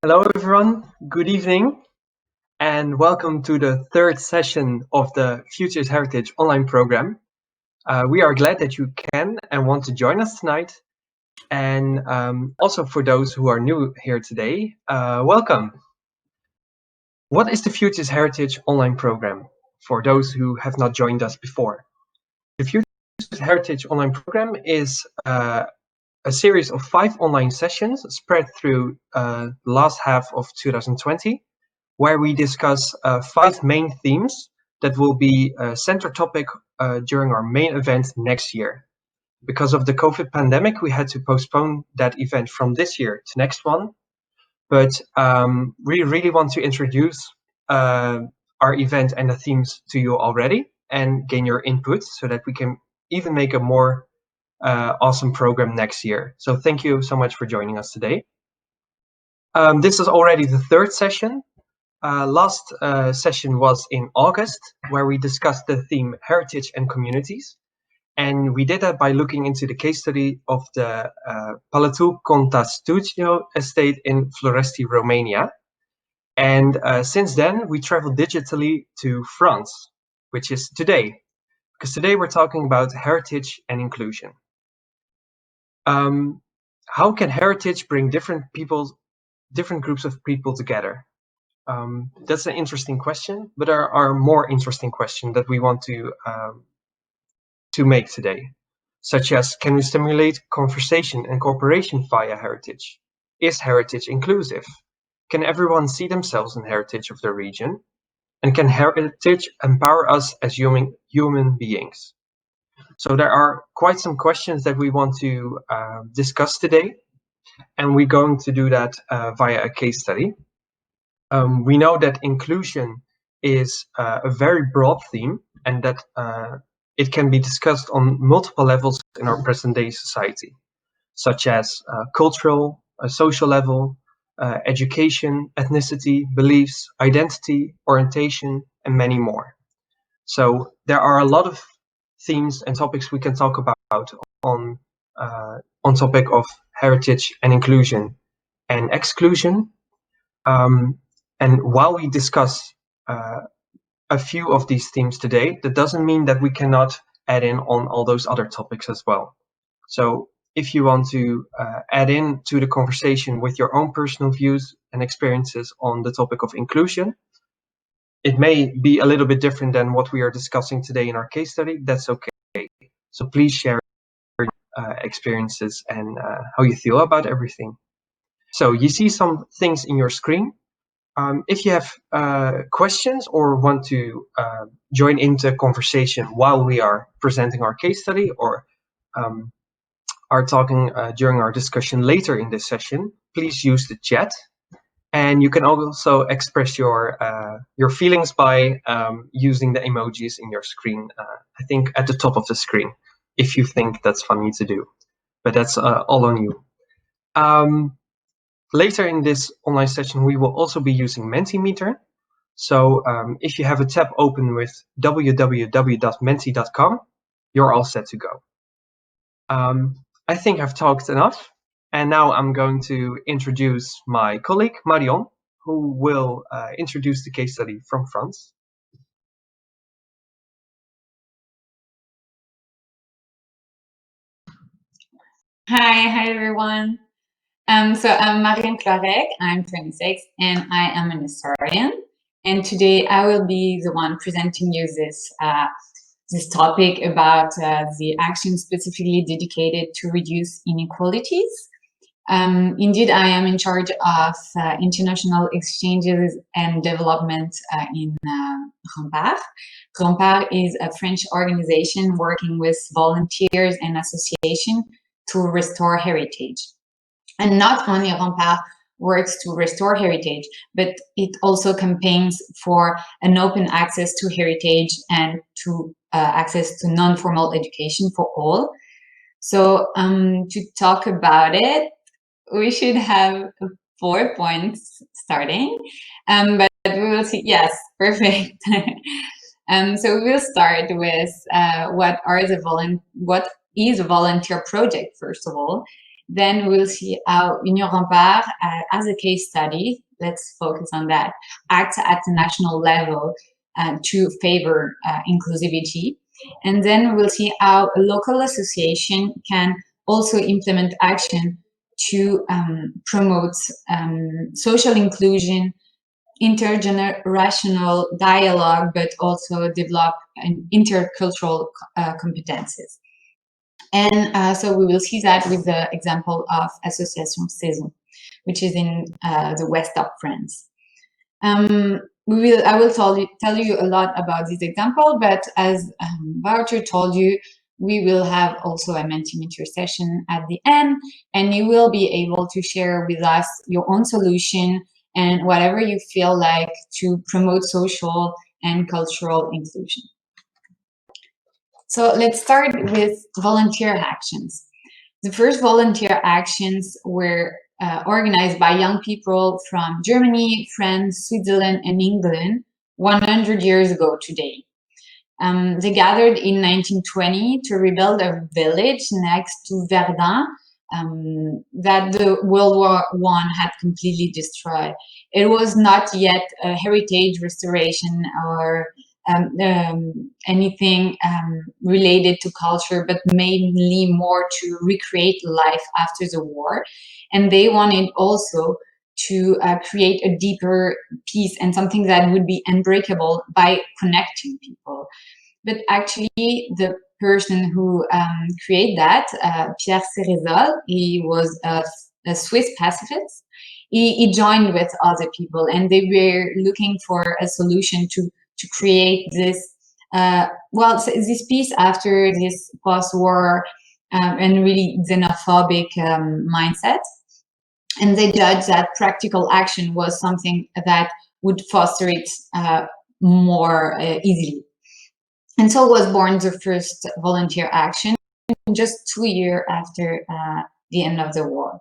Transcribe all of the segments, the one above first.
Hello everyone, good evening and welcome to the third session of the Futures Heritage online program. We are glad that you can and want to join us tonight, and also for those who are new here today, welcome. What is the Futures Heritage online program for those who have not joined us before? The Futures Heritage online program is a series of 5 online sessions spread through the last half of 2020, where we discuss 5 main themes that will be a center topic during our main event next year. Because of the COVID pandemic, we had to postpone that event from this year to next one. But we really want to introduce our event and the themes to you already and gain your input so that we can even make a more awesome program next year. So thank you so much for joining us today. This is already the third session. Last session was in August, where we discussed the theme heritage and communities. And we did that by looking into the case study of the Palatul Conta Studio estate in Floresti, Romania. And since then, we traveled digitally to France, which is today, because today we're talking about heritage and inclusion. How can heritage bring different groups of people together? That's an interesting question, but there are more interesting questions that we want to make today, such as, can we stimulate conversation and cooperation via heritage? Is heritage inclusive? Can everyone see themselves in heritage of their region? And can heritage empower us as human beings? So there are quite some questions that we want to discuss today, and we're going to do that via a case study. We know that inclusion is a very broad theme, and that it can be discussed on multiple levels in our present-day society, such as cultural, social level, education, ethnicity, beliefs, identity, orientation, and many more. So there are a lot of themes and topics we can talk about on topic of heritage and inclusion and exclusion. And while we discuss a few of these themes today, that doesn't mean that we cannot add in on all those other topics as well. So if you want to add in to the conversation with your own personal views and experiences on the topic of inclusion, it may be a little bit different than what we are discussing today in our case study. That's okay. So please share your experiences and how you feel about everything. So you see some things in your screen. If you have questions or want to join into conversation while we are presenting our case study, or are talking during our discussion later in this session, please use the chat. And you can also express your feelings by using the emojis in your screen, I think at the top of the screen, if you think that's funny to do. But that's all on you. Later in this online session, we will also be using Mentimeter. So if you have a tab open with www.menti.com, you're all set to go. I think I've talked enough. And now I'm going to introduce my colleague, Marion, who will introduce the case study from France. Hi everyone. So I'm Marion Clarec, I'm 26 and I am an historian. And today I will be the one presenting you this topic about the action specifically dedicated to reduce inequalities. Indeed, I am in charge of international exchanges and development in REMPART. REMPART is a French organization working with volunteers and associations to restore heritage. And not only REMPART works to restore heritage, but it also campaigns for an open access to heritage and to access to non-formal education for all. So to talk about it, we should have 4 points starting, but we will see. Yes, perfect. So we will start with what is a volunteer project, first of all. Then we'll see how Union Rempart, as a case study, let's focus on that, acts at the national level to favor inclusivity. And then we'll see how a local association can also implement action to promote social inclusion, intergenerational dialogue, but also develop intercultural competences. And so we will see that with the example of Association Cézon, which is in the west of France. I will tell you a lot about this example, but as Wouter told you, we will have also a Mentimeter session at the end, and you will be able to share with us your own solution and whatever you feel like to promote social and cultural inclusion. So let's start with volunteer actions. The first volunteer actions were organized by young people from Germany, France, Switzerland, and England 100 years ago today. They gathered in 1920 to rebuild a village next to Verdun that the World War I had completely destroyed. It was not yet a heritage restoration or anything related to culture, but mainly more to recreate life after the war. And they wanted also to create a deeper peace and something that would be unbreakable by connecting people. But actually, the person who created that, Pierre Cézon, he was a Swiss pacifist. He joined with other people, and they were looking for a solution to create this, this peace after this post-war and really xenophobic mindset. And they judged that practical action was something that would foster it more easily. And so was born the first volunteer action just 2 years after the end of the war.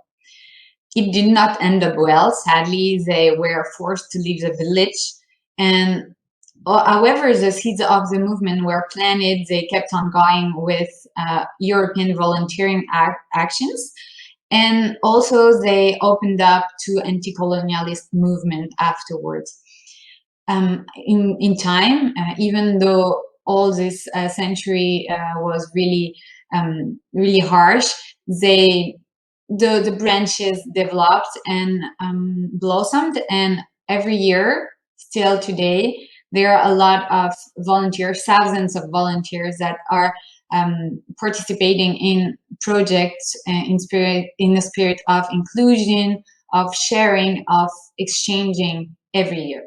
It did not end up well. Sadly, they were forced to leave the village. And however, the seeds of the movement were planted. They kept on going with European volunteering actions. And also they opened up to anti-colonialist movement afterwards. In time, even though all this century was really, really harsh, the branches developed and blossomed, and every year, still today, there are a lot of volunteers, thousands of volunteers that are participating in projects in the spirit of inclusion, of sharing, of exchanging every year.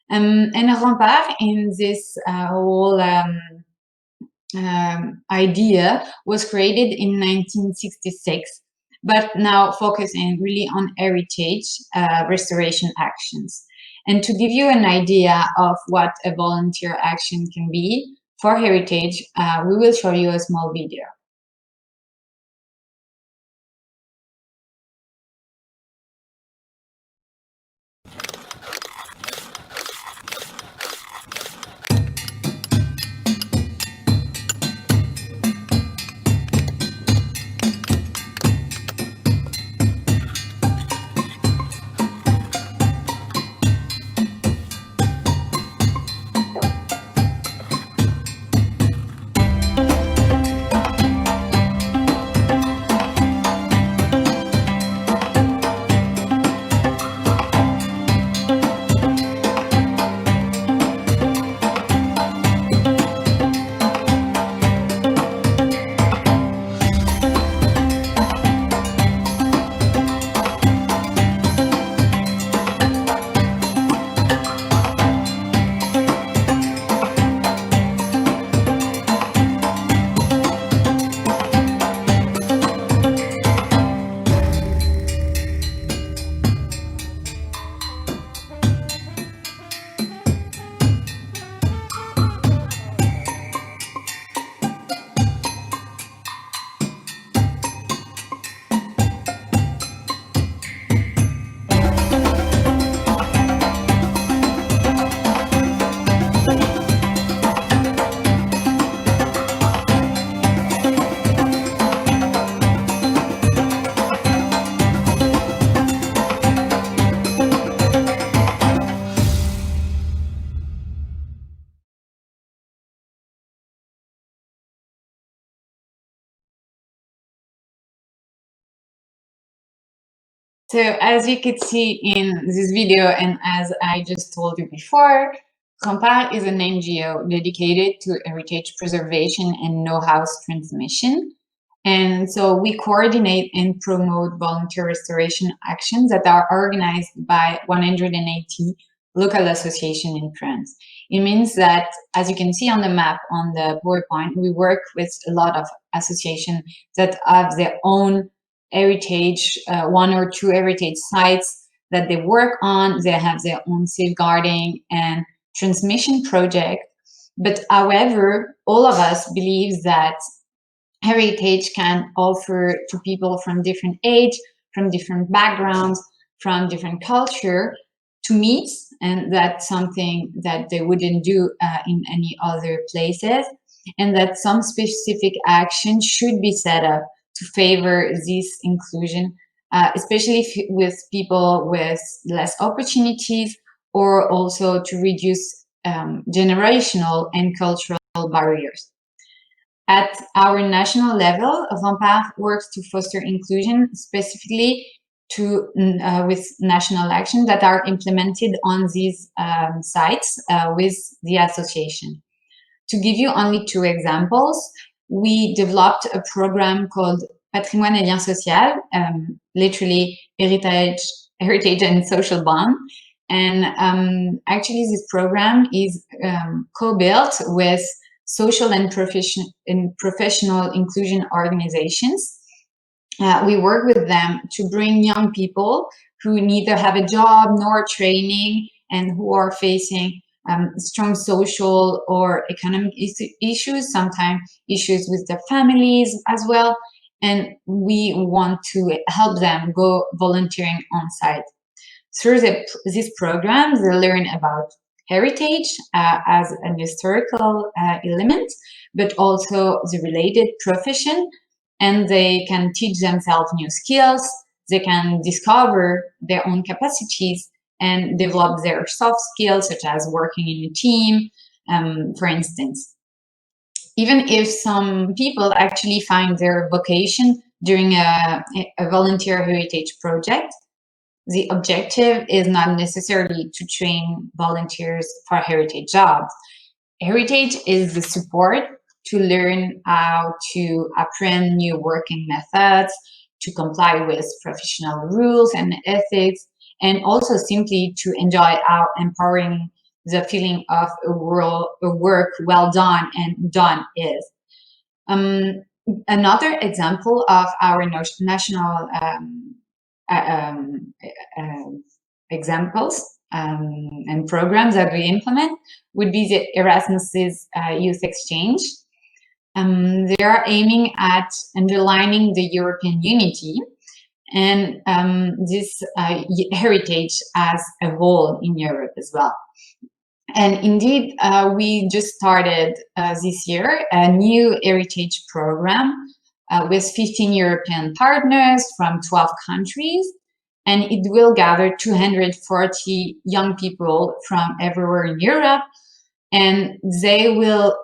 And Rempart, in this whole idea, was created in 1966, but now focusing really on heritage restoration actions. And to give you an idea of what a volunteer action can be for heritage, we will show you a small video. So as you could see in this video, and as I just told you before, REMPART is an NGO dedicated to heritage preservation and know-how transmission. And so we coordinate and promote volunteer restoration actions that are organized by 180 local associations in France. It means that, as you can see on the map on the PowerPoint, we work with a lot of associations that have their own heritage, one or two heritage sites that they work on. They have their own safeguarding and transmission project. But however, all of us believe that heritage can offer to people from different age, from different backgrounds, from different culture to meet, and that's something that they wouldn't do in any other places, and that some specific action should be set up to favor this inclusion, especially with people with less opportunities, or also to reduce generational and cultural barriers. At our national level, REMPART works to foster inclusion specifically with national actions that are implemented on these sites with the association. To give you only two examples, we developed a program called Patrimoine et Lien Social, literally heritage and social bond. And actually this program is co-built with social and professional inclusion organizations. We work with them to bring young people who neither have a job nor training and who are facing strong social or economic issues, sometimes issues with their families as well. And we want to help them go volunteering on site. Through these programs, they learn about heritage as an historical element, but also the related profession, and they can teach themselves new skills, they can discover their own capacities and develop their soft skills, such as working in a team, for instance. Even if some people actually find their vocation during a volunteer heritage project, the objective is not necessarily to train volunteers for heritage jobs. Heritage is the support to learn how to apprehend new working methods, to comply with professional rules and ethics, and also simply to enjoy how empowering the feeling of a work well done and done is. Another example of our national examples and programs that we implement would be the Erasmus's youth exchange. They are aiming at underlining the European unity and this heritage as a whole in Europe as well. And indeed, we just started this year a new heritage program with 15 European partners from 12 countries, and it will gather 240 young people from everywhere in Europe, and they will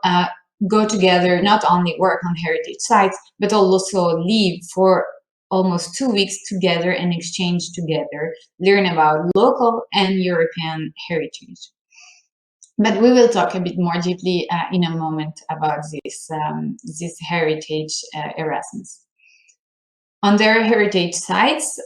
go together, not only work on heritage sites, but also live for almost 2 weeks together and exchange together, learn about local and European heritage. But we will talk a bit more deeply in a moment about this heritage Erasmus. On their heritage sites,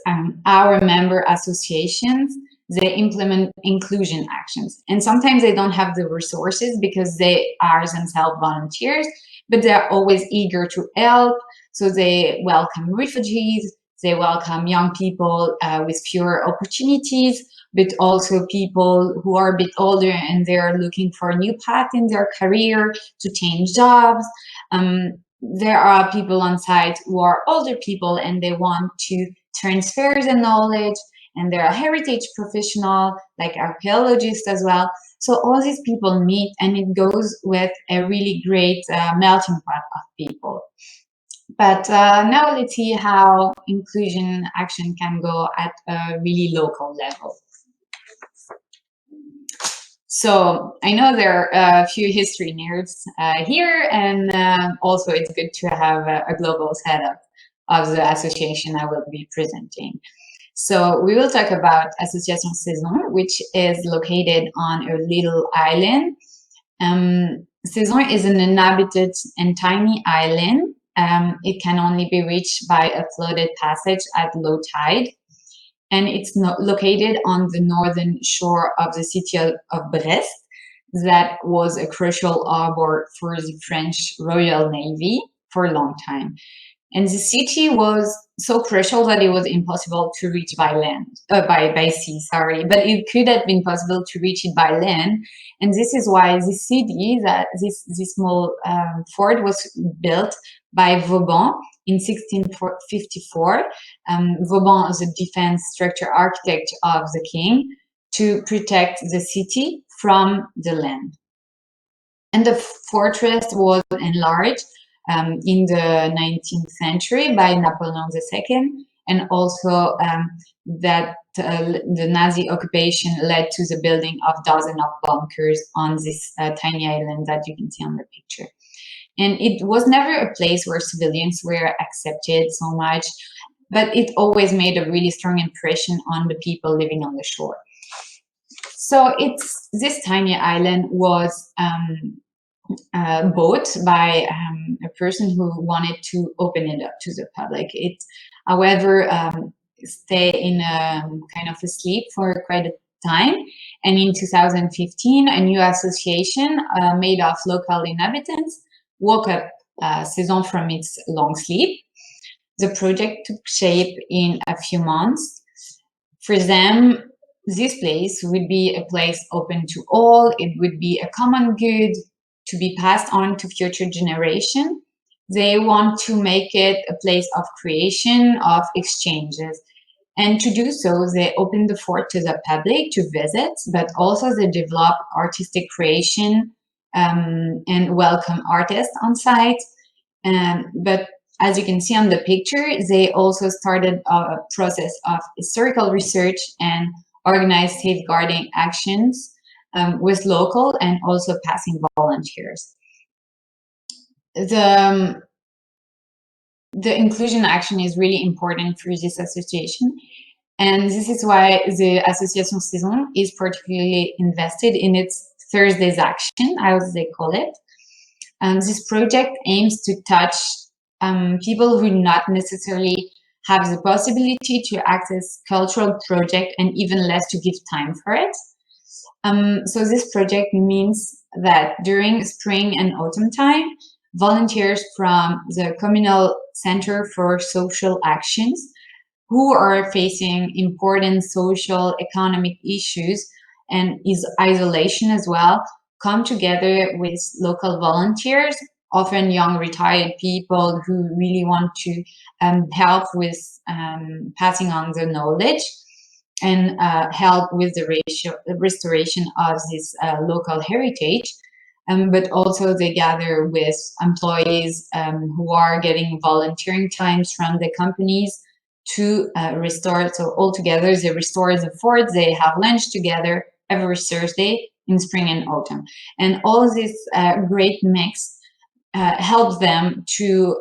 our member associations, they implement inclusion actions. And sometimes they don't have the resources because they are themselves volunteers, but they're always eager to help. So they welcome refugees, they welcome young people with fewer opportunities, but also people who are a bit older and they're looking for a new path in their career, to change jobs. There are people on site who are older people and they want to transfer the knowledge, and there are heritage professionals like archaeologists as well. So all these people meet, and it goes with a really great melting pot of people. But now let's see how inclusion action can go at a really local level. So I know there are a few history nerds here, and also it's good to have a global setup of the association I will be presenting. So we will talk about Association Cézon, which is located on a little island. Cézon is an inhabited and tiny island. It can only be reached by a floated passage at low tide. And it's located on the northern shore of the city of Brest. That was a crucial harbor for the French Royal Navy for a long time. And the city was so crucial that it was impossible to reach by sea, but it could have been possible to reach it by land. And this is why this city, this small fort was built by Vauban in 1654. Vauban is a defense structure architect of the king to protect the city from the land. And the fortress was enlarged in the 19th century by Napoleon II, and also that the Nazi occupation led to the building of dozens of bunkers on this tiny island that you can see on the picture. And it was never a place where civilians were accepted so much, but it always made a really strong impression on the people living on the shore. So this tiny island was bought by a person who wanted to open it up to the public. It, however, stayed in a kind of a sleep for quite a time. And in 2015, a new association made of local inhabitants woke up Cézon from its long sleep. The project took shape in a few months. For them, this place would be a place open to all. It would be a common good to be passed on to future generations. They want to make it a place of creation, of exchanges. And to do so, they open the fort to the public to visit, but also they develop artistic creation and welcome artists on site. But as you can see on the picture, they also started a process of historical research and organized safeguarding actions with local and also passing volunteers. The inclusion action is really important for this association, and this is why the Association Cézon is particularly invested in its Thursdays action, as they call it. This project aims to touch people who not necessarily have the possibility to access cultural project and even less to give time for it. So this project means that during spring and autumn time, volunteers from the Communal Center for Social Actions who are facing important social, economic issues and isolation as well, come together with local volunteers, often young retired people who really want to help with passing on the knowledge and help with the restoration of this local heritage. But also they gather with employees who are getting volunteering times from the companies to restore. So all together they restore the fort, they have lunch together every Thursday in spring and autumn. And all this great mix helps them to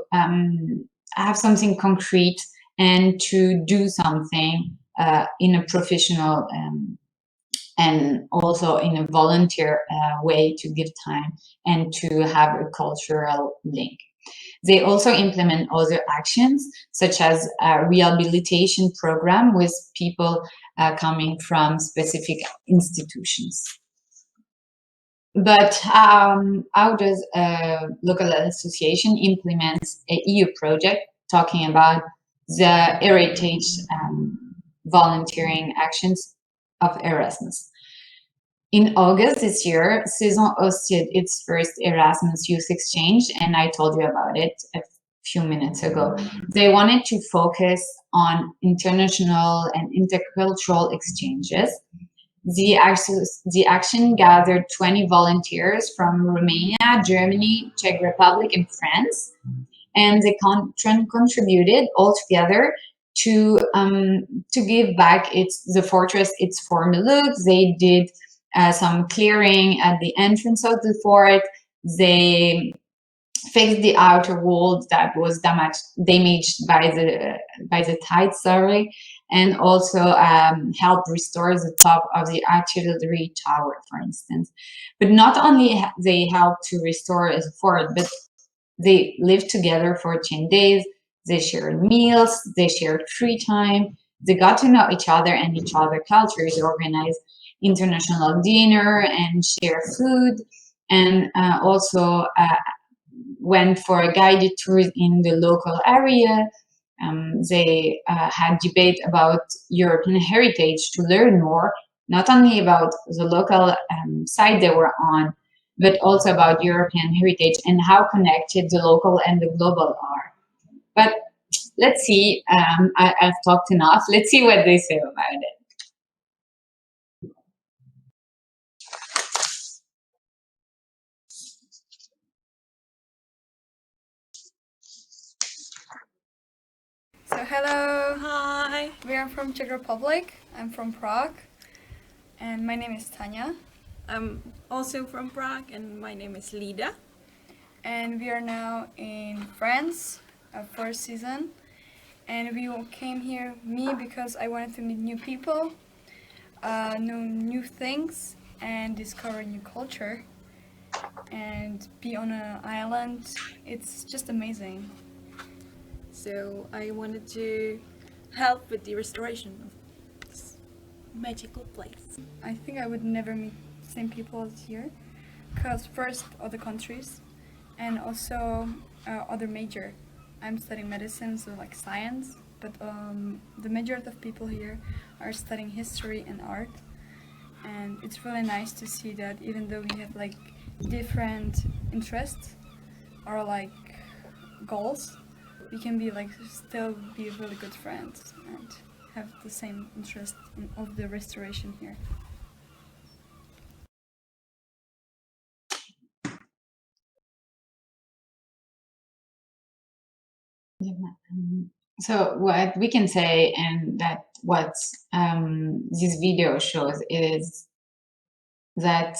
have something concrete and to do something in a professional and also in a volunteer way to give time and to have a cultural link. They also implement other actions, such as a rehabilitation program with people coming from specific institutions. But how does a local association implement an EU project talking about the heritage volunteering actions of Erasmus? In August this year, Cézon hosted its first Erasmus Youth Exchange, and I told you about it a few minutes ago. They wanted to focus on international and intercultural exchanges. The action gathered 20 volunteers from Romania, Germany, Czech Republic, and France, and they contributed altogether to give back the fortress its former look. They did some clearing at the entrance of the fort. They fixed the outer wall that was damaged by the tide, and also help restore the top of the artillery tower, for instance. But not only they help to restore the fort, but they lived together for 10 days. They shared meals, they shared free time, they got to know each other and each other cultures, organized international dinner and share food, and also went for a guided tour in the local area. They had debate about European heritage to learn more, not only about the local side they were on, but also about European heritage and how connected the local and the global are. But let's see, I've talked enough. Let's see what they say about it. So hello, Hi, we are from Czech Republic. I'm from Prague, and my name is Tanya. I'm also from Prague and my name is Lida. And we are now in France for a season. And we came here, me, because I wanted to meet new people, know new things, and discover new culture. And be on an island, it's just amazing. So I wanted to help with the restoration of this magical place. I think I would never meet the same people as here, because first other countries, and also other major. I'm studying medicine, so like science, but the majority of people here are studying history and art, and it's really nice to see that even though we have like different interests or like goals, we can be like still be really good friends and have the same interest of the restoration here. So what we can say, and that what this video shows, is that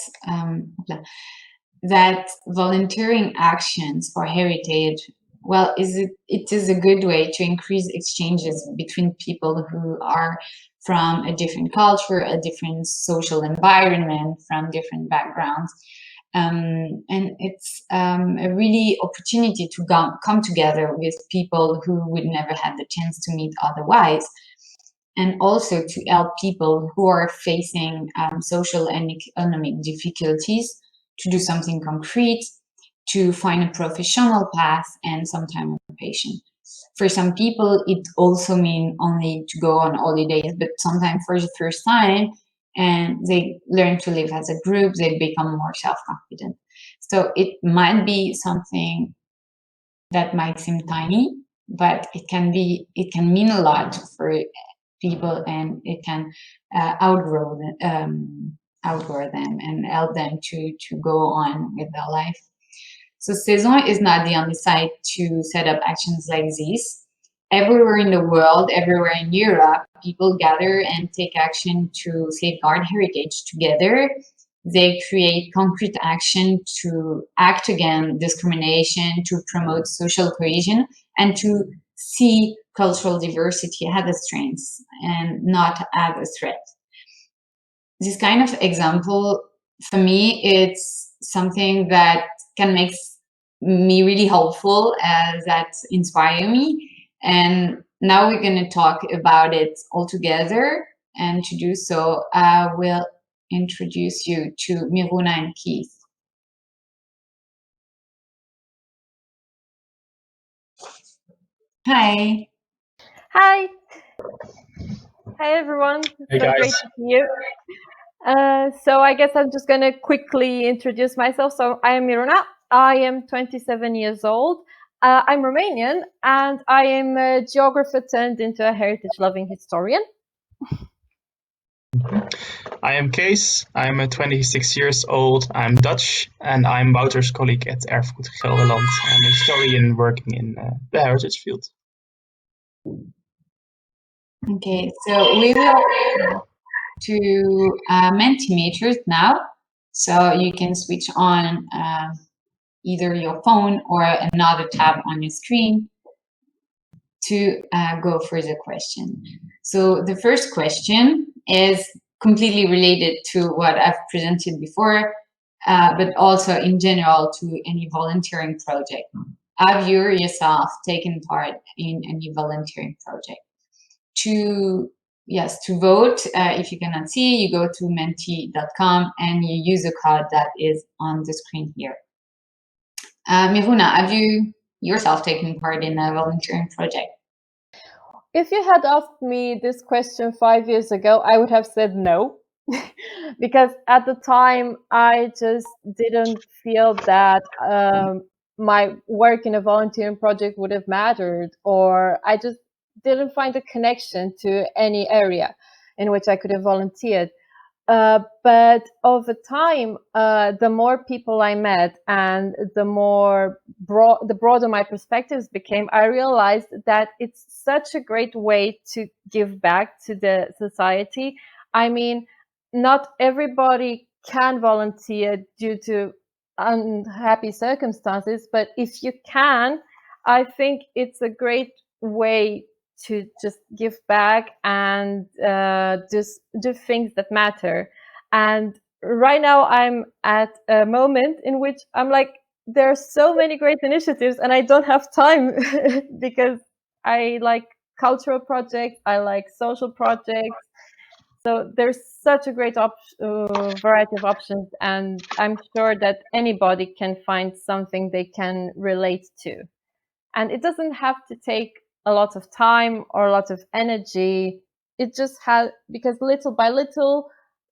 that volunteering actions for heritage, well, it is a good way to increase exchanges between people who are from a different culture, a different social environment, from different backgrounds. And it's a really opportunity to come together with people who would never have the chance to meet otherwise, and also to help people who are facing social and economic difficulties to do something concrete, to find a professional path, and sometimes a patient. For some people, it also means only to go on holidays, but sometimes for the first time, and they learn to live as a group, they become more self-confident. So it might be something that might seem tiny, but it can mean a lot for people, and it can outgrow them and help them to go on with their life. So Cézon is not the only site to set up actions like this. Everywhere in the world, everywhere in Europe, people gather and take action to safeguard heritage together. They create concrete action to act against discrimination, to promote social cohesion, and to see cultural diversity as a strength and not as a threat. This kind of example, for me, it's something that can make me really hopeful, that inspire me. And now we're going to talk about it all together. And to do so, I will introduce you to Miruna and Keith. Hi. Hi. Hi, everyone. Hey, So guys. great to see you. So I guess I'm just going to quickly introduce myself. So I am Miruna. I am 27 years old. I'm Romanian, and I am a geographer turned into a heritage-loving historian. I am Kees. I'm 26 years old. I'm Dutch, and I'm Wouter's colleague at Erfgoed Gelderland. I'm a historian working in the heritage field. Okay, so we will to Mentimeters now. So you can switch on either your phone or another tab on your screen to go for the question. So the first question is completely related to what I've presented before, but also in general to any volunteering project. Have you yourself taken part in any volunteering project? To vote, if you cannot see, you go to menti.com and you use the code that is on the screen here. Miruna, have you yourself taken part in a volunteering project? If you had asked me this question 5 years ago, I would have said no, because at the time I just didn't feel that my work in a volunteering project would have mattered, or I just didn't find a connection to any area in which I could have volunteered. But over time, the more people I met and the broader my perspectives became, I realized that it's such a great way to give back to the society. I mean, not everybody can volunteer due to unhappy circumstances, but if you can, I think it's a great way to just give back and just do things that matter. And right now I'm at a moment in which I'm like, there are so many great initiatives and I don't have time because I like cultural projects, I like social projects. So there's such a great variety of options, and I'm sure that anybody can find something they can relate to. And it doesn't have to take a lot of time or a lot of energy. It just has, because little by little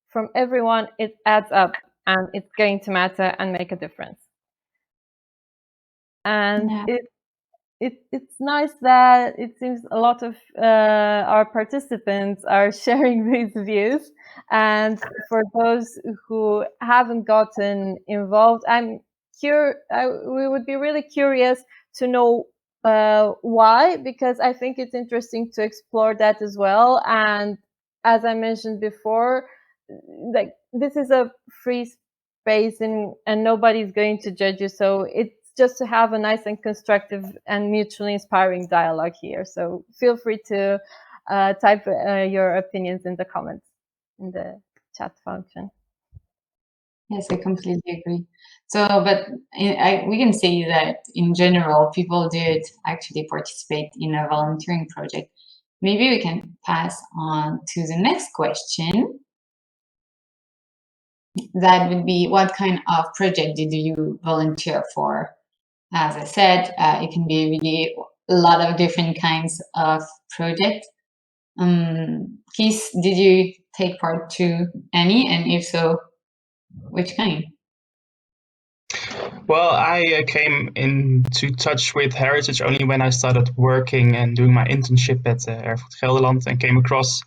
from everyone, it adds up and it's going to matter and make a difference. And it's nice that it seems a lot of our participants are sharing these views. And for those who haven't gotten involved, we would be really curious to know why, because I think it's interesting to explore that as well. And as I mentioned before, like, this is a free space and nobody's going to judge you. So it's just to have a nice and constructive and mutually inspiring dialogue here. So feel free to type your opinions in the comments in the chat function. Yes, I completely agree. So, but we can say that in general, people did actually participate in a volunteering project. Maybe we can pass on to the next question. That would be, what kind of project did you volunteer for? As I said, it can be really a lot of different kinds of projects. Keith, did you take part to any? And if so, which kind? Well, I came into touch with heritage only when I started working and doing my internship at Erasmus Gelderland, and came across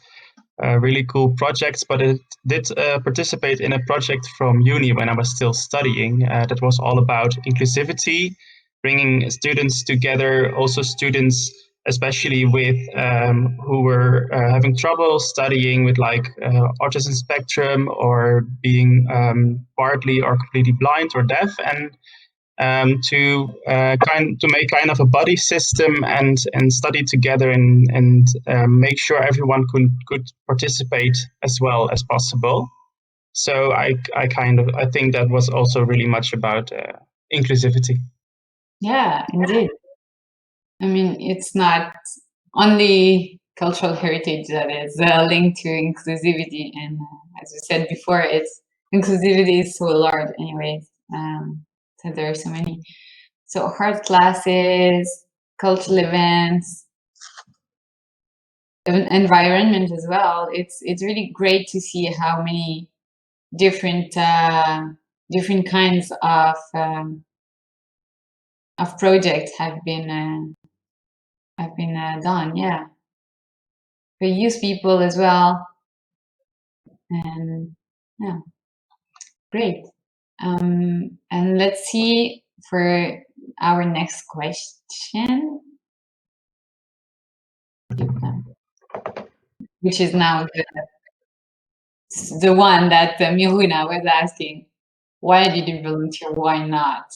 really cool projects. But it did participate in a project from uni when I was still studying that was all about inclusivity, bringing students together, also students especially with who were having trouble studying with like autism spectrum or being partly or completely blind or deaf, and to make kind of a buddy system and study together and make sure everyone could participate as well as possible. So I think that was also really much about inclusivity. Yeah, indeed. I mean, it's not only cultural heritage that is linked to inclusivity, and as you said before, inclusivity is so large anyways. So there are so many. So art classes, cultural events, environment as well. It's really great to see how many different kinds of projects have been done. Yeah, for youth people as well, and yeah, great. And let's see for our next question, which is now the one that Miruna was asking. Why did you volunteer? Why not?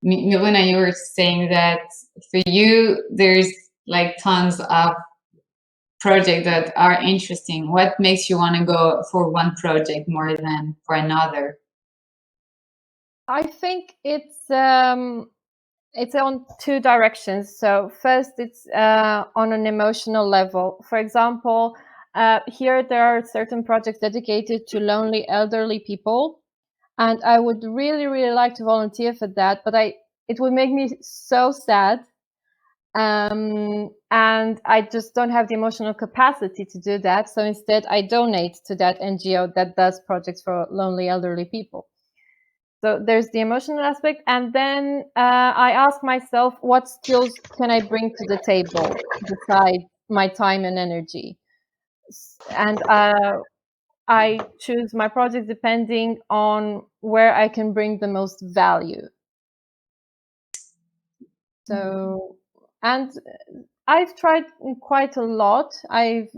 Miruna, you were saying that for you, there's like tons of projects that are interesting. What makes you want to go for one project more than for another? I think it's on two directions. So first, it's on an emotional level. For example, here there are certain projects dedicated to lonely elderly people, and I would really, really like to volunteer for that, but it would make me so sad. And I just don't have the emotional capacity to do that. So instead, I donate to that NGO that does projects for lonely elderly people. So there's the emotional aspect. And then I ask myself, what skills can I bring to the table besides my time and energy? And I choose my project depending on where I can bring the most value. So, and I've tried quite a lot. I've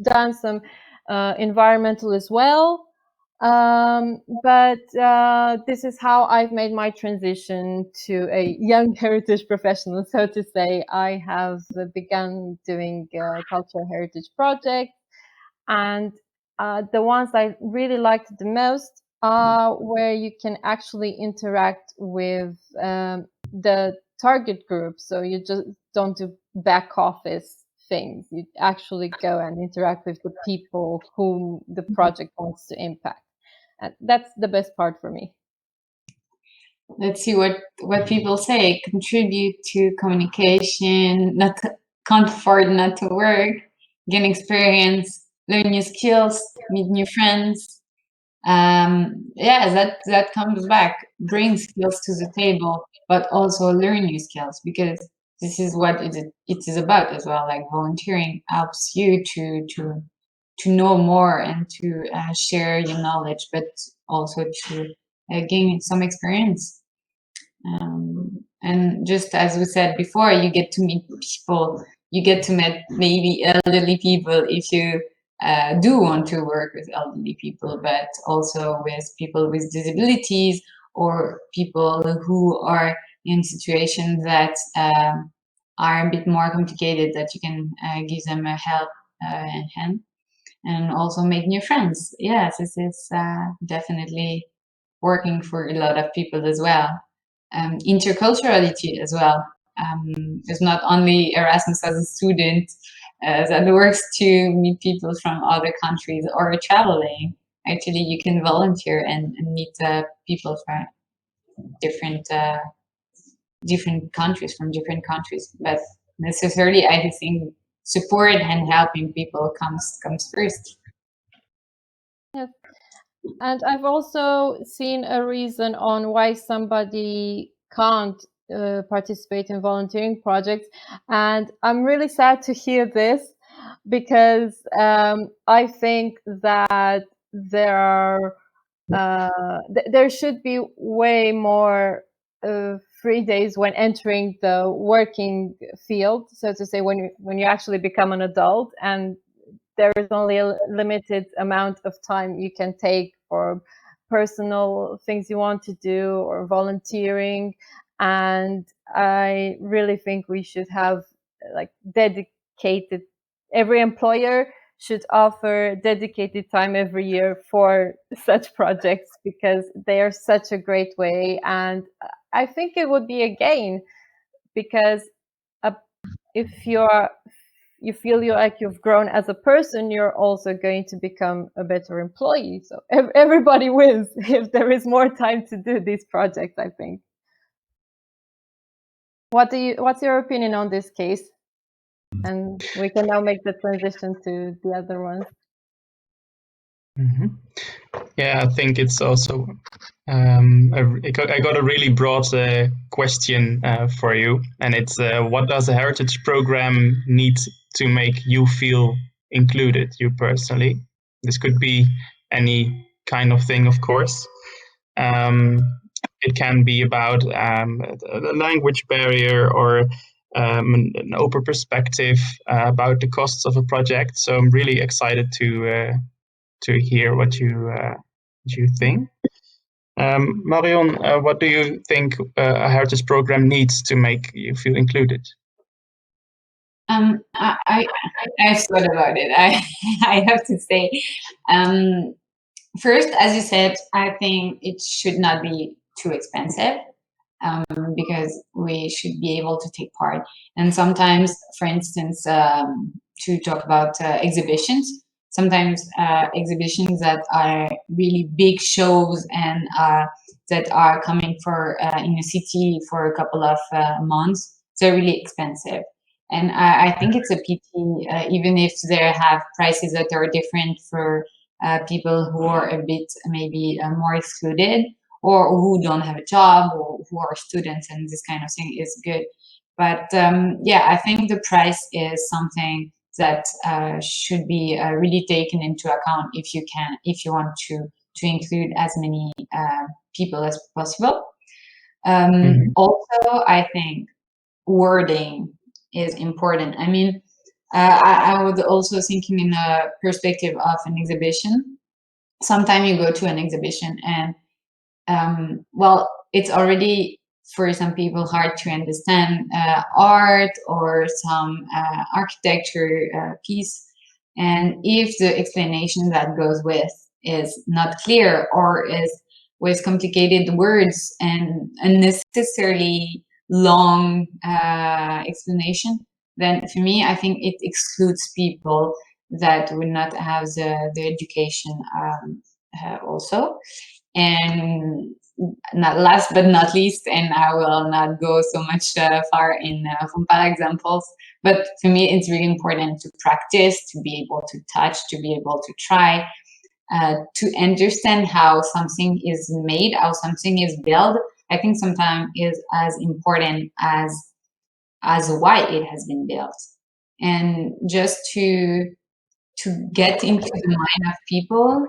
done some environmental as well. But this is how I've made my transition to a young heritage professional, so to say. I have begun doing cultural heritage projects, and the ones I really liked the most are where you can actually interact with the target group. So you just don't do back office things. You actually go and interact with the people whom the project wants to impact. And that's the best part for me. Let's see what people say. Contribute to communication, can't afford not to work, gain experience, learn new skills, meet new friends. Yeah, that comes back. Bring skills to the table, but also learn new skills, because this is what it is about as well. Like volunteering helps you to know more and to share your knowledge, but also to gain some experience. And just as we said before, you get to meet people. You get to meet maybe elderly people if you do want to work with elderly people, but also with people with disabilities or people who are in situations that are a bit more complicated, that you can give them a help hand, and also make new friends. Yes, this is definitely working for a lot of people as well. Interculturality as well. It's not only Erasmus as a student that works to meet people from other countries or traveling. Actually, you can volunteer and meet people from different countries. But necessarily, I think support and helping people comes first. Yes. And I've also seen a reason on why somebody can't participate in volunteering projects. And I'm really sad to hear this, because I think that there should be way more free days when entering the working field, so to say, when you actually become an adult, and there is only a limited amount of time you can take for personal things you want to do or volunteering. And I really think we should have like dedicated, every employer should offer dedicated time every year for such projects, because they are such a great way. And I think it would be a gain, because if you feel like you've grown as a person, you're also going to become a better employee. So everybody wins if there is more time to do these projects, I think. What's your opinion on this case? And we can now make the transition to the other ones. Mm-hmm. Yeah, I think it's also I got a really broad question for you, and it's what does a heritage program need to make you feel included, you personally? This could be any kind of thing, of course. It can be about a language barrier or an open perspective about the costs of a project. So I'm really excited to hear what you think. Marion, what do you think a heritage program needs to make you feel included? I've thought about it. I have to say, first, as you said, I think it should not be too expensive, because we should be able to take part. And sometimes, for instance, to talk about exhibitions, sometimes exhibitions that are really big shows and that are coming for in a city for a couple of months, they're really expensive. And I think it's a pity, even if they have prices that are different for people who are a bit maybe more excluded, or who don't have a job, or who are students, and this kind of thing is good. But yeah, I think the price is something that should be really taken into account if you want to include as many people as possible. Also, I think wording is important. I mean, I was also thinking in a perspective of an exhibition. Sometimes you go to an exhibition and well, it's already for some people hard to understand art or some architecture piece, and if the explanation that goes with is not clear, or is with complicated words and unnecessarily long explanation, then for me, I think it excludes people that would not have the education also. And not last but not least, and I will not go so much far in REMPART examples, but for me it's really important to practice, to be able to touch, to be able to try, to understand how something is made, how something is built. I think sometimes is as important as why it has been built. And just to get into the mind of people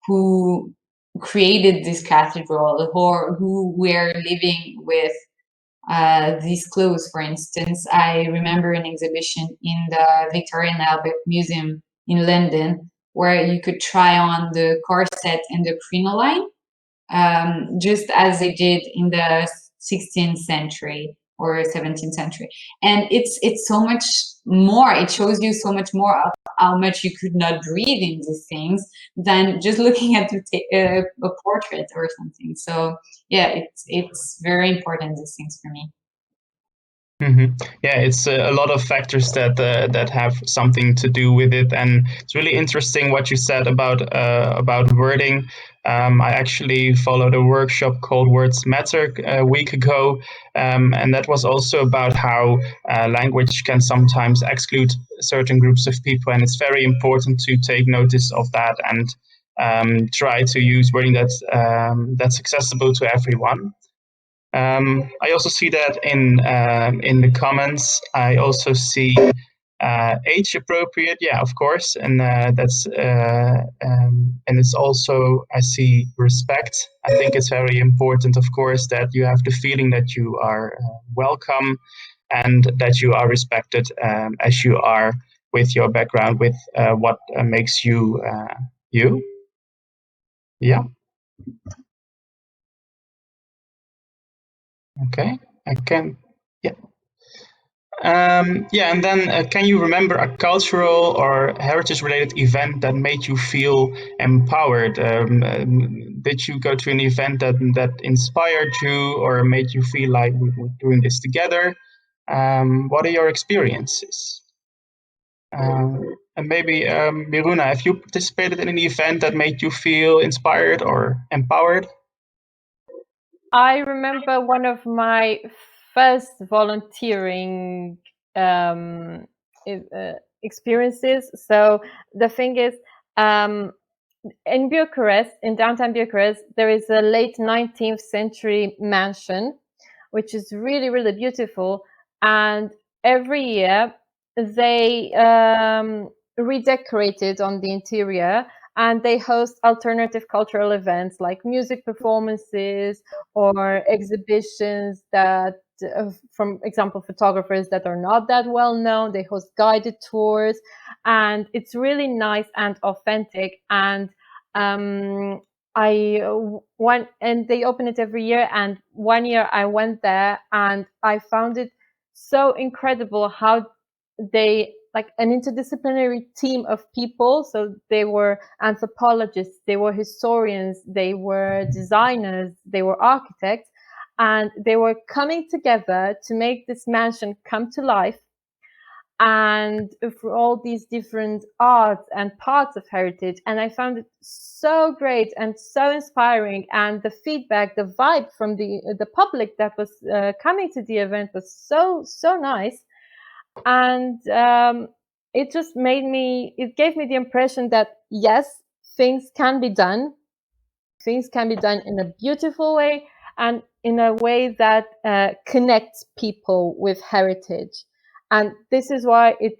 who created this cathedral, or who were living with these clothes. For instance, I remember an exhibition in the Victoria and Albert Museum in London, where you could try on the corset and the crinoline, just as they did in the 16th century or 17th century. And it's so much more, it shows you so much more of how much you could not breathe in these things than just looking at a portrait or something. So yeah, it's very important, these things, for me. Yeah, it's a lot of factors that have something to do with it, and it's really interesting what you said about wording. I actually followed a workshop called Words Matter a week ago, and that was also about how language can sometimes exclude certain groups of people, and it's very important to take notice of that and try to use wording that's accessible to everyone. I also see that in the comments. I also see age appropriate, yeah, of course, and that's and it's also, I see respect. I think it's very important, of course, that you have the feeling that you are welcome and that you are respected as you are, with your background, with what makes you you. Yeah. Okay, I can. Yeah. Yeah, and then can you remember a cultural or heritage-related event that made you feel empowered? Did you go to an event that inspired you or made you feel like we're doing this together? What are your experiences? And maybe, Miruna, have you participated in an event that made you feel inspired or empowered? I remember one of my first volunteering experiences. So the thing is, in Bucharest, in downtown Bucharest, there is a late 19th century mansion, which is really, really beautiful. And every year they redecorate it on the interior, and they host alternative cultural events like music performances or exhibitions that, from example, photographers that are not that well known. They host guided tours, and it's really nice and authentic. And went, and they open it every year. And one year I went there and I found it so incredible how they, like an interdisciplinary team of people. So they were anthropologists, they were historians, they were designers, they were architects, and they were coming together to make this mansion come to life. And for all these different arts and parts of heritage. And I found it so great and so inspiring. And the feedback, the vibe from the public that was coming to the event was so nice. And it just it gave me the impression that yes, things can be done. Things can be done in a beautiful way and in a way that connects people with heritage. And this is why it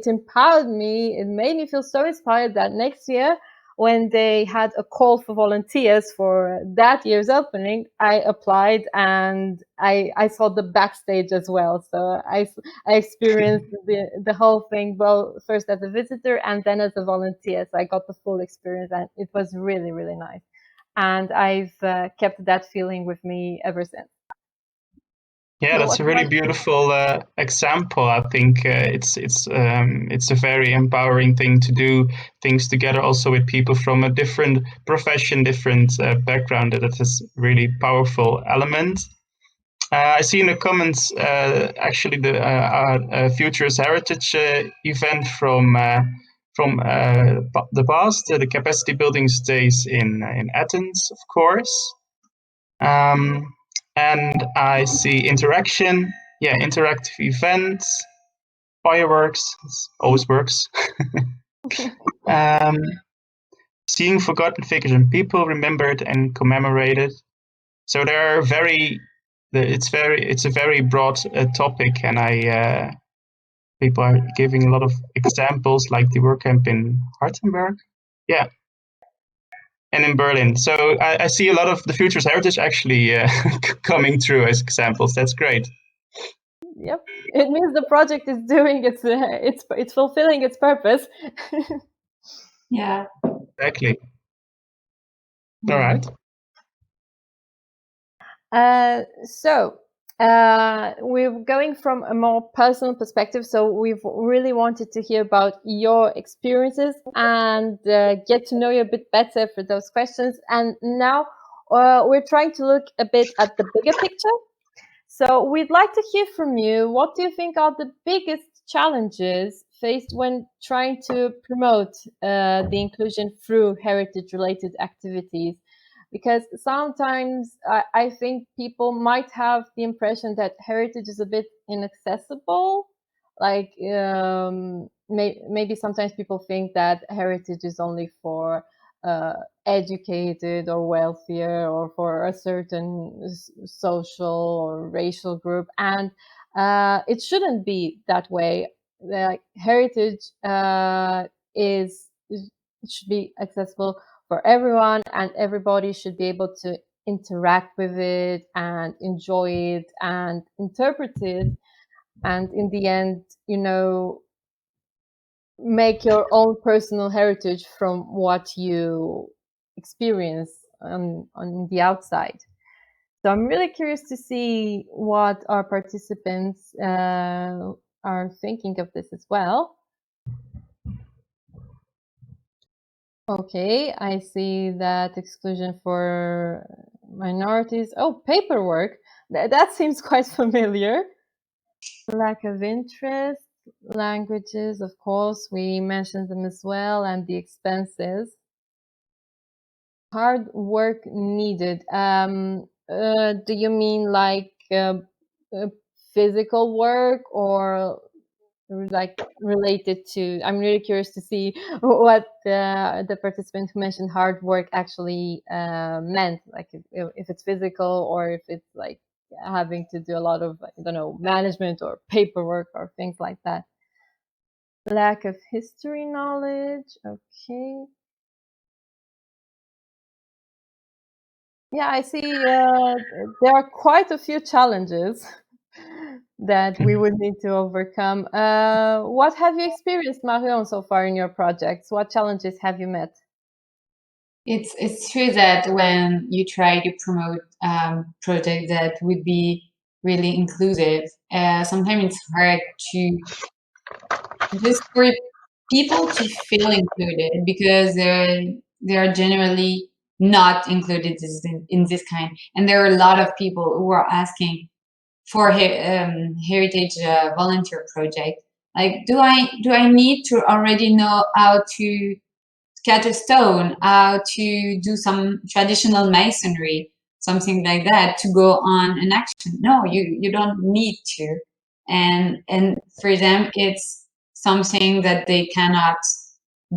empowered me. It made me feel so inspired that next year, when they had a call for volunteers for that year's opening, I applied and I saw the backstage as well. So I experienced the whole thing, both first as a visitor and then as a volunteer. So I got the full experience, and it was really, really nice. And I've kept that feeling with me ever since. Yeah, that's a really beautiful example. I think it's a very empowering thing to do things together, also with people from a different profession, different background. That is really powerful element. I see in the comments actually the Futures Heritage event from the past, the capacity building stays in Athens, of course. And I see interaction, interactive events, fireworks, always works. Seeing forgotten figures and people remembered and commemorated. So there are it's a very broad topic, and people are giving a lot of examples, like the work camp in Hartenberg. Yeah. And in Berlin. So I see a lot of the Futures Heritage actually coming through as examples. That's great. Yep, it means the project is doing it's fulfilling its purpose. Yeah. Exactly. All right. So we're going from a more personal perspective. So we've really wanted to hear about your experiences and get to know you a bit better for those questions. And now we're trying to look a bit at the bigger picture. So we'd like to hear from you. What do you think are the biggest challenges faced when trying to promote the inclusion through heritage-related activities? Because sometimes I think people might have the impression that heritage is a bit inaccessible. Like maybe sometimes people think that heritage is only for educated or wealthier, or for a certain social or racial group, and it shouldn't be that way. Like heritage should be accessible for everyone, and everybody should be able to interact with it and enjoy it and interpret it, and in the end, make your own personal heritage from what you experience on the outside. So I'm really curious to see what our participants are thinking of this as well. Okay, I see that exclusion for minorities. Oh, paperwork. That seems quite familiar. Lack of interest. Languages, of course, we mentioned them as well, and the expenses. Hard work needed. Do you mean like physical work, or like related to? I'm really curious to see what the participant who mentioned hard work actually meant. Like if it's physical, or if it's like having to do a lot of, I don't know, management or paperwork or things like that. Lack of history knowledge. Okay. Yeah, I see there are quite a few challenges that we would need to overcome. What have you experienced, Marion, so far in your projects? What challenges have you met? It's true that when you try to promote projects that would be really inclusive, sometimes it's hard to just for people to feel included because they are generally not included in this kind. And there are a lot of people who are asking for heritage volunteer project. Like, do I need to already know how to cut a stone, how to do some traditional masonry, something like that, to go on an action? No, you don't need to. And for them, it's something that they cannot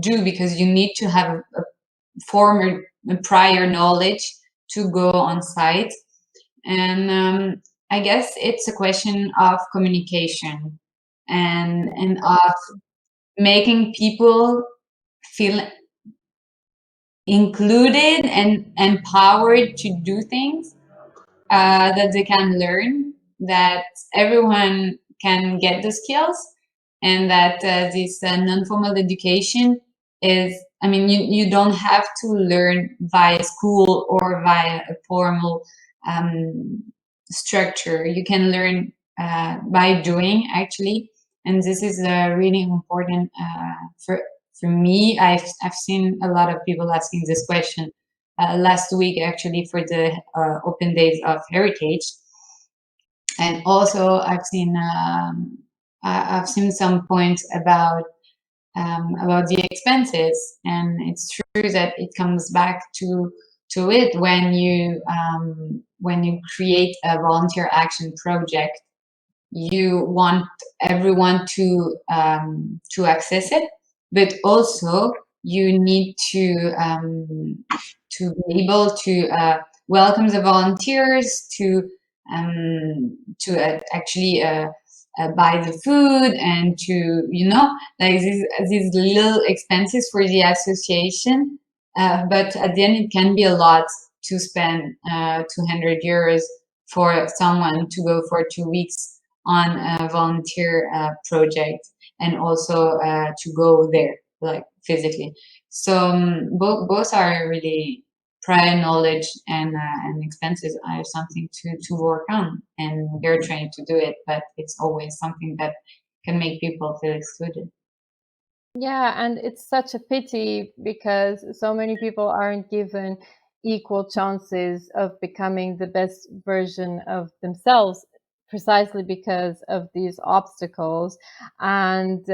do because you need to have a prior knowledge to go on site. And I guess it's a question of communication and of making people feel included and empowered to do things that they can learn, that everyone can get the skills, and that this non-formal education is, I mean, you don't have to learn via school or via a formal structure. You can learn by doing, actually. And this is really important for me. I've seen a lot of people asking this question last week, actually, for the Open Days of Heritage. And also I've seen some points about the expenses, and it's true that it comes back to it when you create a volunteer action project. You want everyone to access it, but also you need to be able to welcome the volunteers, to actually buy the food, and to, like these little expenses for the association. But at the end, it can be a lot to spend 200 euros for someone to go for 2 weeks on a volunteer project, and also to go there, like physically. So both are really prior knowledge and expenses are something to work on, and they're trying to do it, but it's always something that can make people feel excluded. Yeah, and it's such a pity because so many people aren't given equal chances of becoming the best version of themselves, precisely because of these obstacles. And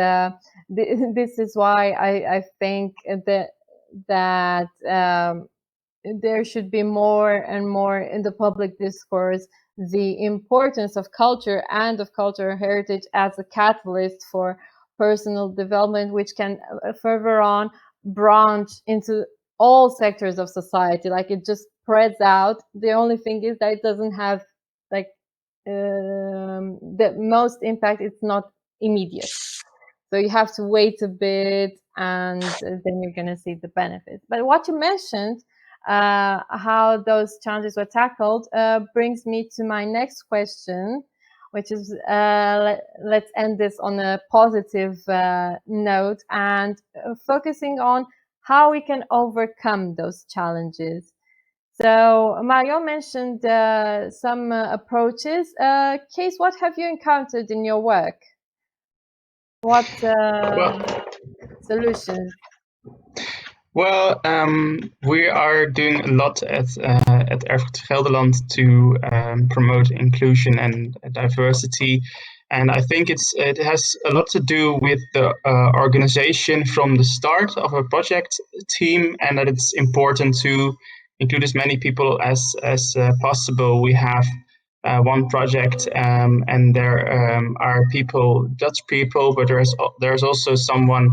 this is why I think that there should be more and more in the public discourse the importance of culture and of cultural heritage as a catalyst for personal development, which can further on branch into all sectors of society. Like, it just spreads out. The only thing is that it doesn't have like the most impact. It's not immediate, so you have to wait a bit, and then you're going to see the benefits. But what you mentioned, how those challenges were tackled, brings me to my next question, which is let's end this on a positive note, and focusing on how we can overcome those challenges. So Marion mentioned some approaches. Case, what have you encountered in your work? What solutions? Well, we are doing a lot at Erfurt Gelderland to promote inclusion and diversity, and I think it has a lot to do with the organization from the start of a project team, and that it's important to include as many people as possible. We have one project, and there are people, Dutch people, but there's also someone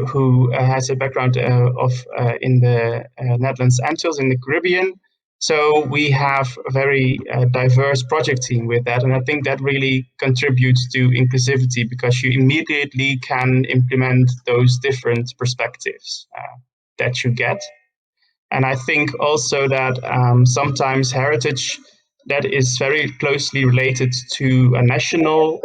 who has a background in the Netherlands, Antilles, in the Caribbean. So we have a very diverse project team with that, and I think that really contributes to inclusivity because you immediately can implement those different perspectives that you get. And I think also that sometimes heritage that is very closely related to a national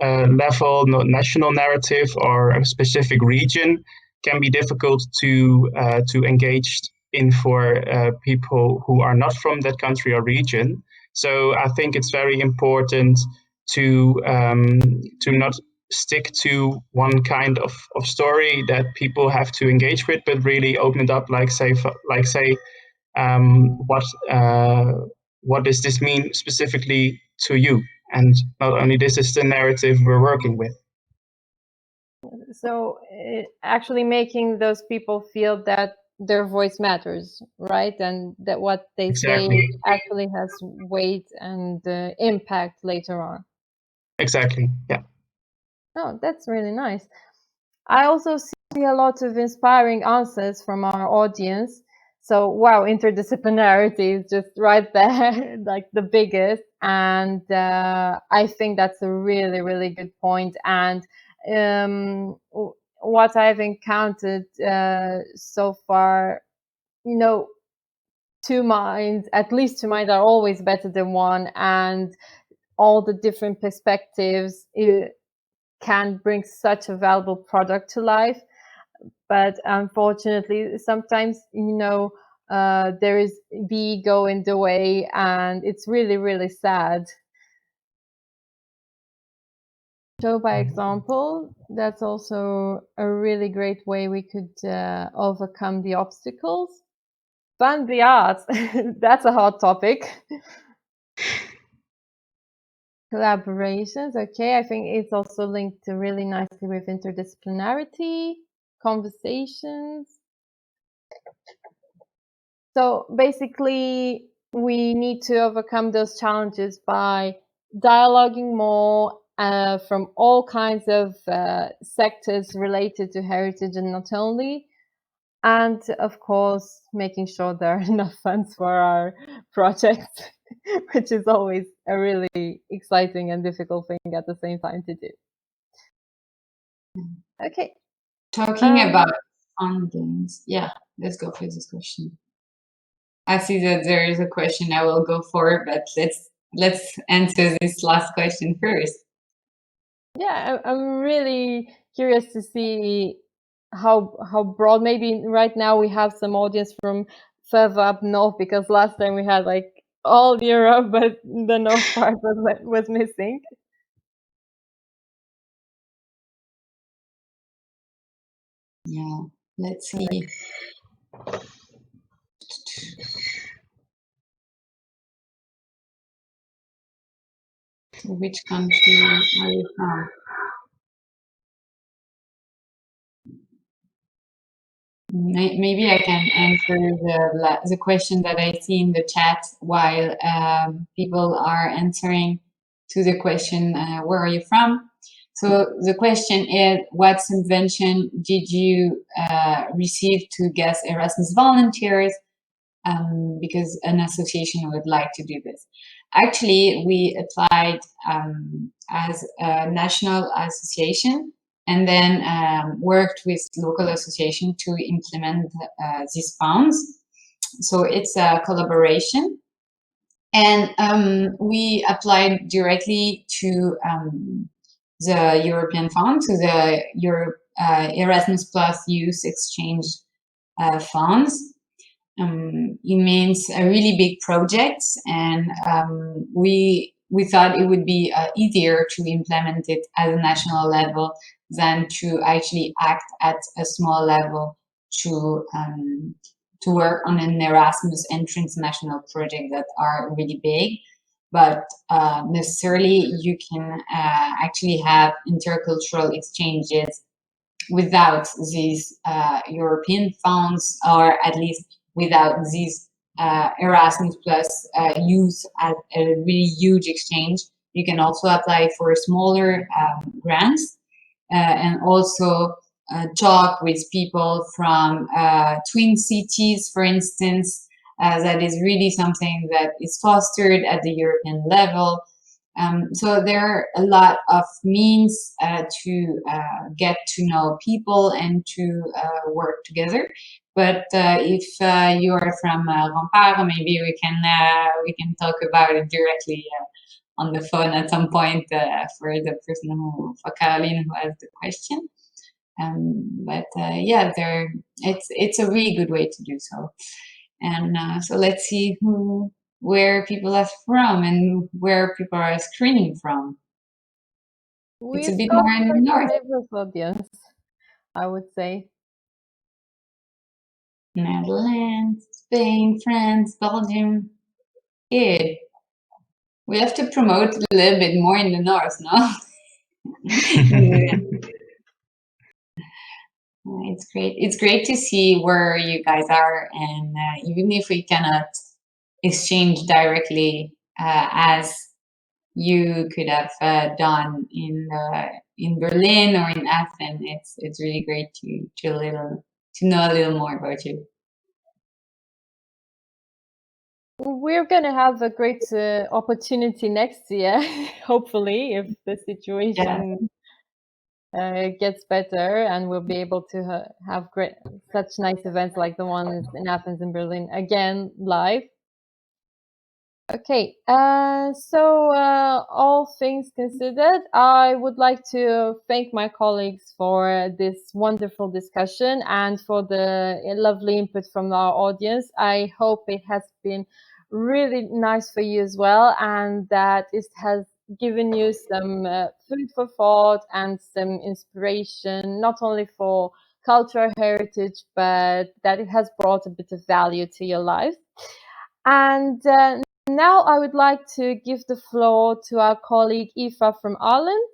level, national narrative, or a specific region, can be difficult to engage in for people who are not from that country or region. So I think it's very important to not stick to one kind of story that people have to engage with, but really open it up, what does this mean specifically to you? And not only this is the narrative we're working with. So actually making those people feel that their voice matters, right? And that what they Exactly. say actually has weight and impact later on. Exactly, yeah. Oh, that's really nice. I also see a lot of inspiring answers from our audience. So, wow, interdisciplinarity is just right there, like the biggest. And I think that's a really, really good point. And what I've encountered so far, you know, two minds, at least two minds, are always better than one. And all the different perspectives can bring such a valuable product to life. But unfortunately, sometimes, you know, there is the ego in the way, and it's really, really sad. Show by example, that's also a really great way we could overcome the obstacles. Fund the arts, that's a hot topic. Collaborations, okay, I think it's also linked really nicely with interdisciplinarity, conversations. So basically, we need to overcome those challenges by dialoguing more from all kinds of sectors related to heritage, and not only. And of course, making sure there are enough funds for our projects, which is always a really exciting and difficult thing at the same time to do. Okay. Talking about fundings, yeah, let's go for this question. I see that there is a question I will go for, but let's answer this last question first. Yeah, I'm really curious to see how broad. Maybe right now we have some audience from further up north, because last time we had like all Europe, but the north part was missing. Yeah, let's see. So which country are you from? Maybe I can answer the question that I see in the chat while people are answering to the question, where are you from? So the question is, what subvention did you receive to guest Erasmus volunteers? Because an association would like to do this. Actually, we applied as a national association, and then worked with local association to implement these funds. So it's a collaboration. And we applied directly to the European Fund, to the Erasmus Plus Youth Exchange funds. It means a really big project, and we thought it would be easier to implement it at a national level than to actually act at a small level to work on an Erasmus and transnational project that are really big. But necessarily you can actually have intercultural exchanges without these European funds, or at least without these Erasmus Plus youth as a really huge exchange. You can also apply for smaller grants, and also talk with people from twin cities, for instance. That is really something that is fostered at the European level. So there are a lot of means to get to know people and to work together. But if you are from REMPART, maybe we can talk about it directly on the phone at some point for the person for Caroline who asked the question. But yeah, it's a really good way to do so. And so let's see where people are from and where people are screening from. It's a bit more in the north. Diverse audience, I would say. Netherlands, Spain, France, Belgium. Good. We have to promote a little bit more in the north, no? Yeah. It's great. It's great to see where you guys are, and even if we cannot exchange directly as you could have done in Berlin or in Athens, it's really great to know a little more about you. We're going to have a great opportunity next year, hopefully, if the situation gets better, and we'll be able to have such nice events like the ones in Athens and Berlin again live. Okay, so all things considered, I would like to thank my colleagues for this wonderful discussion and for the lovely input from our audience. I hope it has been really nice for you as well, and that it has given you some food for thought and some inspiration, not only for cultural heritage, but that it has brought a bit of value to your life. And now I would like to give the floor to our colleague Aoife from Ireland,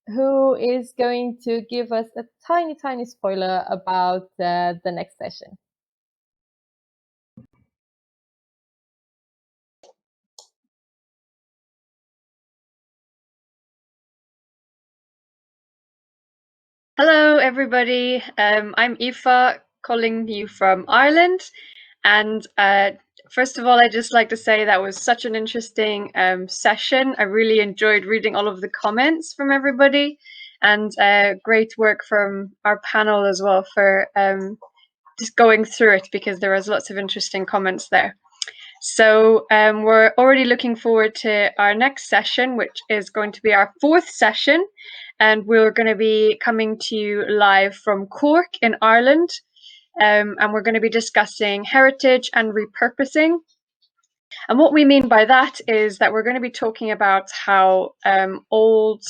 who is going to give us a tiny, tiny spoiler about the next session. Hello, everybody. I'm Aoife, calling you from Ireland. And first of all, I'd just like to say that was such an interesting session. I really enjoyed reading all of the comments from everybody, and great work from our panel as well for just going through it, because there was lots of interesting comments there. So we're already looking forward to our next session, which is going to be our 4th session. And we're going to be coming to you live from Cork in Ireland. And we're going to be discussing heritage and repurposing. And what we mean by that is that we're going to be talking about how old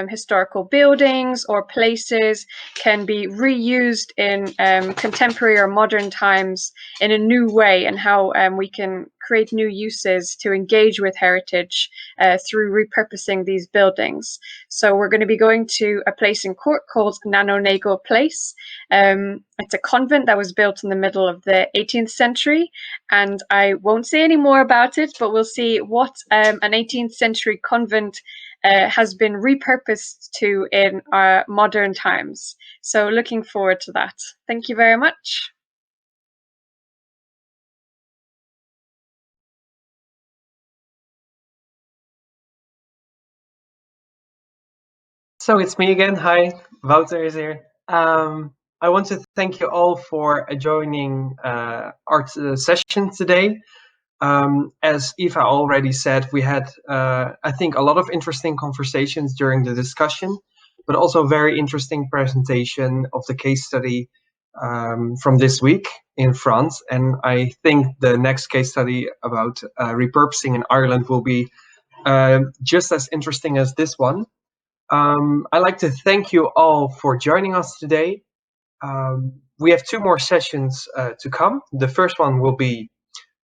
historical buildings or places can be reused in contemporary or modern times in a new way, and how we can create new uses to engage with heritage through repurposing these buildings. So we're going to be going to a place in Cork called Nanonago Place. It's a convent that was built in the middle of the 18th century, and I won't say any more about it, but we'll see what an 18th century convent has been repurposed to in modern times. So looking forward to that. Thank you very much. So it's me again. Hi, Wouter is here. I want to thank you all for joining our session today. As Aoife already said, we had, I think, a lot of interesting conversations during the discussion, but also a very interesting presentation of the case study from this week in France. And I think the next case study about repurposing in Ireland will be just as interesting as this one. I'd like to thank you all for joining us today. We have 2 more sessions to come. The first one will be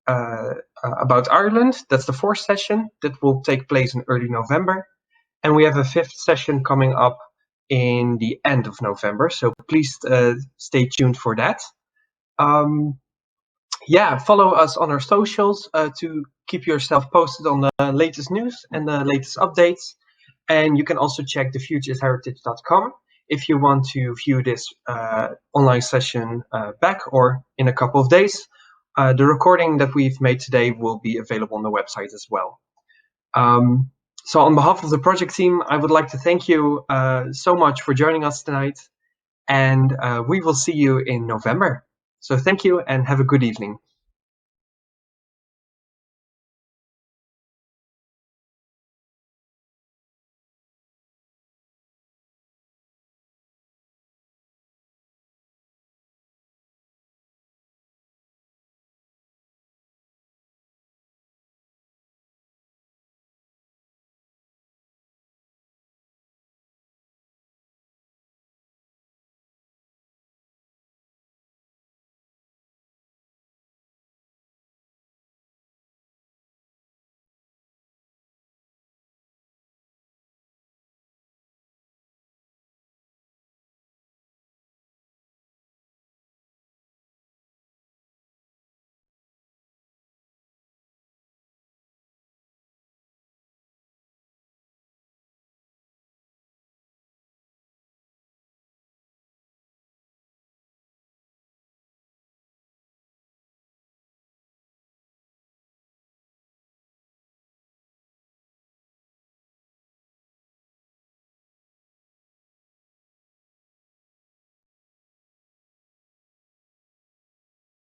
about Ireland. That's the 4th session that will take place in early November. And we have a 5th session coming up in the end of November. So please stay tuned for that. Yeah, follow us on our socials to keep yourself posted on the latest news and the latest updates. And you can also check thefutureisheritage.com if you want to view this online session back or in a couple of days. The recording that we've made today will be available on the website as well. So on behalf of the project team, I would like to thank you so much for joining us tonight. And we will see you in November. So thank you and have a good evening.